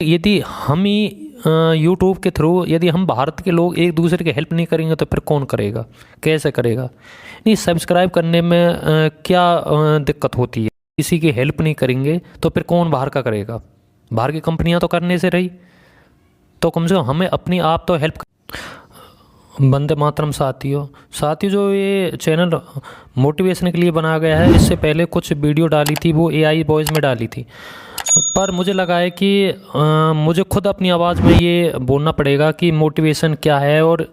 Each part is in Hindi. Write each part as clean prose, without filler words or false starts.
यदि हम ही यूट्यूब के थ्रू यदि हम भारत के लोग एक दूसरे की हेल्प नहीं करेंगे तो फिर कौन करेगा, कैसे करेगा। नहीं, सब्सक्राइब करने में क्या दिक्कत होती है। किसी की हेल्प नहीं करेंगे तो फिर कौन बाहर का करेगा। बाहर की कंपनियां तो करने से रही, तो कम से कम हमें अपनी आप तो हेल्प। वंदे मातरम साथियों, जो ये चैनल मोटिवेशन के लिए बनाया गया है, इससे पहले कुछ वीडियो डाली थी वो AI वॉइस में डाली थी, पर मुझे लगा है कि मुझे खुद अपनी आवाज़ में ये बोलना पड़ेगा कि मोटिवेशन क्या है, और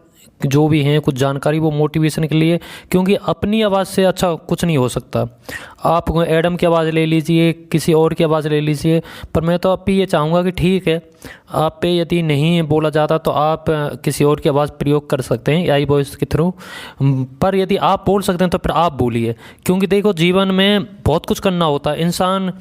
जो भी हैं कुछ जानकारी वो मोटिवेशन के लिए, क्योंकि अपनी आवाज़ से अच्छा कुछ नहीं हो सकता। आप एडम की आवाज़ ले लीजिए, किसी और की आवाज़ ले लीजिए, पर मैं तो अब भी ये चाहूँगा कि ठीक है, आप पे यदि नहीं बोला जाता तो आप किसी और की आवाज़ प्रयोग कर सकते हैं AI वॉइस के थ्रू, पर यदि आप बोल सकते हैं तो फिर आप बोलिए। क्योंकि देखो, जीवन में बहुत कुछ करना होता है, इंसान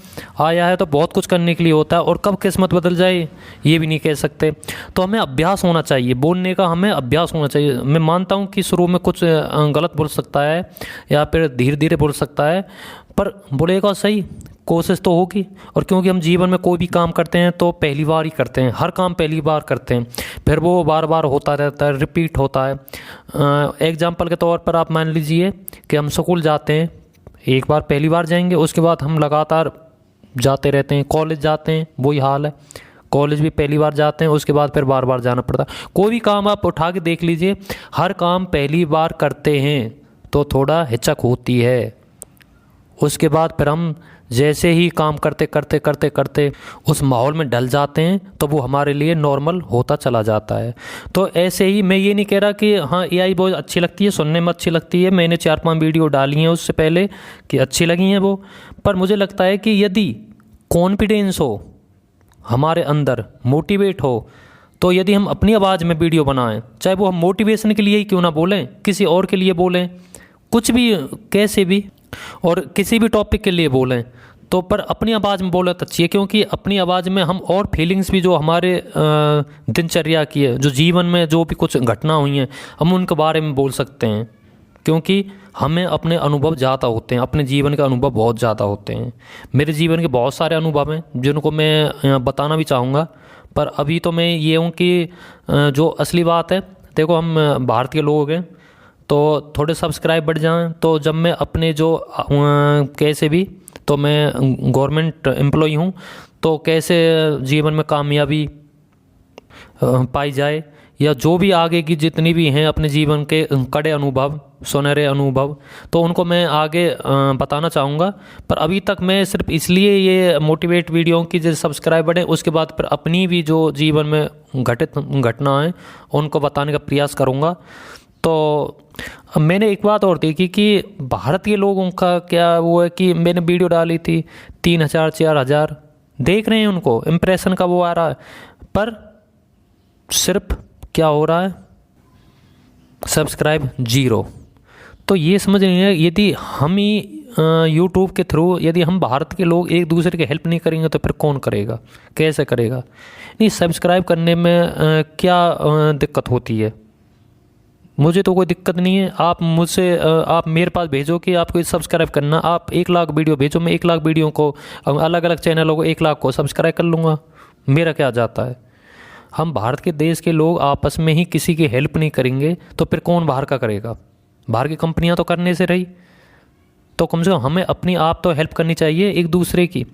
आया है तो बहुत कुछ करने के लिए होता है, और कब किस्मत बदल जाए ये भी नहीं कह सकते। तो हमें अभ्यास होना चाहिए, बोलने का हमें अभ्यास होना चाहिए। मैं मानता हूँ कि शुरू में कुछ गलत बोल सकता है या फिर धीरे धीरे बोल सकता है, पर बोलेगा सही, कोशिश तो होगी। और क्योंकि हम जीवन में कोई भी काम करते हैं तो पहली बार ही करते हैं, हर काम पहली बार करते हैं, फिर वो बार बार होता रहता है, रिपीट होता है। एग्जाम्पल के तौर पर आप मान लीजिए कि हम स्कूल जाते हैं, एक बार पहली बार जाएंगे, उसके बाद हम लगातार जाते रहते हैं। कॉलेज जाते हैं, वही हाल है, कॉलेज भी पहली बार जाते हैं, उसके बाद फिर बार बार जाना पड़ता है। कोई भी काम आप उठा के देख लीजिए, हर काम पहली बार करते हैं तो थोड़ा हिचक होती है, उसके बाद फिर हम जैसे ही काम करते करते करते करते उस माहौल में ढल जाते हैं तो वो हमारे लिए नॉर्मल होता चला जाता है। तो ऐसे ही मैं ये नहीं कह रहा कि हाँ AI बहुत अच्छी लगती है, सुनने में अच्छी लगती है, मैंने 4-5 वीडियो डाली हैं उससे पहले कि अच्छी लगी हैं वो, पर मुझे लगता है कि यदि कॉन्फिडेंस हो हमारे अंदर, मोटिवेट हो, तो यदि हम अपनी आवाज़ में वीडियो बनाएं, चाहे वो हम मोटिवेशन के लिए ही क्यों ना बोलें, किसी और के लिए बोलें, कुछ भी, कैसे भी, और किसी भी टॉपिक के लिए बोलें, तो पर अपनी आवाज़ में बोले तो अच्छी है। क्योंकि अपनी आवाज़ में हम और फीलिंग्स भी जो हमारे दिनचर्या की है, जो जीवन में जो भी कुछ घटना हुई हैं, हम उनके बारे में बोल सकते हैं। क्योंकि हमें अपने अनुभव ज़्यादा होते हैं, अपने जीवन के अनुभव बहुत ज़्यादा होते हैं। मेरे जीवन के बहुत सारे अनुभव हैं जिनको मैं बताना भी चाहूँगा, पर अभी तो मैं ये हूँ कि जो असली बात है, देखो हम भारत के लोग हैं तो थोड़े सब्सक्राइब बढ़ जाएं, तो जब मैं अपने जो कैसे भी, तो मैं गवर्नमेंट एम्प्लॉई हूँ, तो कैसे जीवन में कामयाबी पाई जाए, या जो भी आगे की जितनी भी हैं अपने जीवन के कड़े अनुभव, सुनहरे अनुभव, तो उनको मैं आगे बताना चाहूँगा। पर अभी तक मैं सिर्फ इसलिए ये मोटिवेट वीडियो की जो सब्सक्राइब बढ़े, उसके बाद फिर अपनी भी जो जीवन में घटित घटना है उनको बताने का प्रयास करूँगा। तो मैंने एक बात और देखी कि भारत के लोगों का क्या वो है कि मैंने वीडियो डाली थी, 3,000-4,000 देख रहे हैं, उनको इम्प्रेशन का वो आ रहा है, पर सिर्फ क्या हो रहा है, सब्सक्राइब 0। तो ये समझ नहीं है, यदि हम ही यूट्यूब के थ्रू यदि हम भारत के लोग एक दूसरे की हेल्प नहीं करेंगे तो फिर कौन करेगा, कैसे करेगा। नहीं, सब्सक्राइब करने में क्या दिक्कत होती है। मुझे तो कोई दिक्कत नहीं है, आप मुझसे आप मेरे पास भेजो कि आपको सब्सक्राइब करना, आप 1 लाख वीडियो भेजो, मैं 1 लाख वीडियो को, अलग अलग चैनलों को 1 लाख को सब्सक्राइब कर लूँगा, मेरा क्या जाता है। हम भारत के देश के लोग आपस में ही किसी की हेल्प नहीं करेंगे तो फिर कौन बाहर का करेगा। बाहर की कंपनियां तो करने से रही, तो कम से कम हमें अपनी आप तो हेल्प करनी चाहिए एक दूसरे की।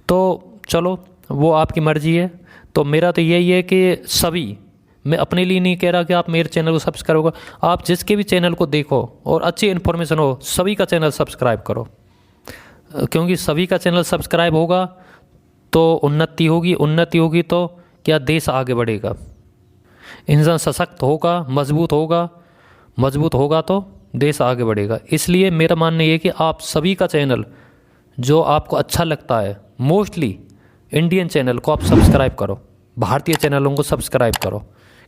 तो चलो, वो आपकी मर्जी है। तो मेरा तो यही है कि सभी, मैं अपने लिए नहीं कह रहा कि आप मेरे चैनल को सब्सक्राइब करो, आप जिसके भी चैनल को देखो और अच्छी इन्फॉर्मेशन हो, सभी का चैनल सब्सक्राइब करो। क्योंकि सभी का चैनल सब्सक्राइब होगा तो उन्नति होगी, उन्नति होगी तो क्या देश आगे बढ़ेगा, इंसान सशक्त होगा, मजबूत होगा, मजबूत होगा तो देश आगे बढ़ेगा। इसलिए मेरा मानना ये है कि आप सभी का चैनल जो आपको अच्छा लगता है, मोस्टली इंडियन चैनल को आप सब्सक्राइब करो, भारतीय चैनलों को सब्सक्राइब करो।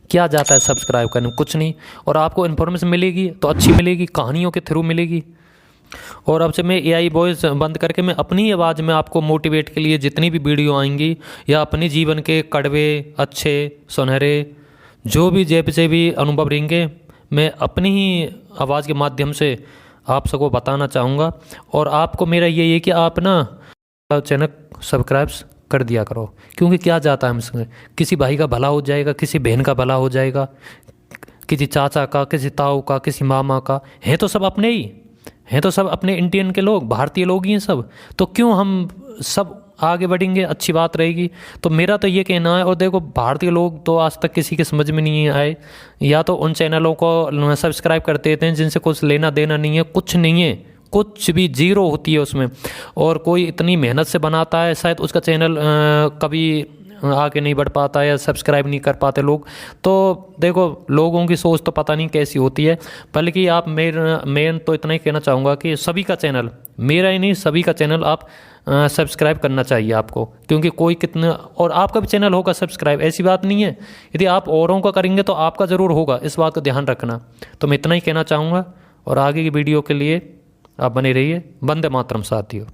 क्या जाता है सब्सक्राइब करने में, कुछ नहीं, और आपको इन्फॉर्मेशन मिलेगी तो अच्छी मिलेगी, कहानियों के थ्रू मिलेगी। और अब से मैं AI वॉइस बंद करके मैं अपनी आवाज़ में आपको मोटिवेट के लिए जितनी भी वीडियो आएंगी, या अपने जीवन के कड़वे, अच्छे, सुनहरे, जो भी जैसे भी अनुभव रहेंगे, मैं अपनी ही आवाज़ के माध्यम से आप सबको बताना चाहूँगा। और आपको मेरा यही है कि आप ना चैनल सब्सक्राइब कर दिया करो, क्योंकि क्या जाता है हमसे, किसी भाई का भला हो जाएगा, किसी बहन का भला हो जाएगा, किसी चाचा का, किसी ताऊ का, किसी मामा का, हैं तो सब अपने ही हैं, तो सब अपने इंडियन के लोग, भारतीय लोग ही हैं सब, तो क्यों हम सब आगे बढ़ेंगे, अच्छी बात रहेगी। तो मेरा तो ये कहना है। और देखो, भारतीय लोग तो आज तक किसी के समझ में नहीं आए, या तो उन चैनलों को सब्सक्राइब कर देते हैं जिनसे कुछ लेना देना नहीं है, कुछ नहीं है, कुछ भी जीरो होती है उसमें, और कोई इतनी मेहनत से बनाता है, शायद उसका चैनल कभी आगे नहीं बढ़ पाता या सब्सक्राइब नहीं कर पाते लोग। तो देखो, लोगों की सोच तो पता नहीं कैसी होती है। बल्कि आप मैं तो इतना ही कहना चाहूँगा कि सभी का चैनल, मेरा ही नहीं सभी का चैनल आप सब्सक्राइब करना चाहिए आपको, क्योंकि कोई कितना, और आपका भी चैनल होगा सब्सक्राइब, ऐसी बात नहीं है। यदि आप औरों का करेंगे तो आपका ज़रूर होगा, इस बात का ध्यान रखना। तो मैं इतना ही कहना चाहूँगा, और आगे की वीडियो के लिए आप बने रहिए। वंदे मातरम साथियों।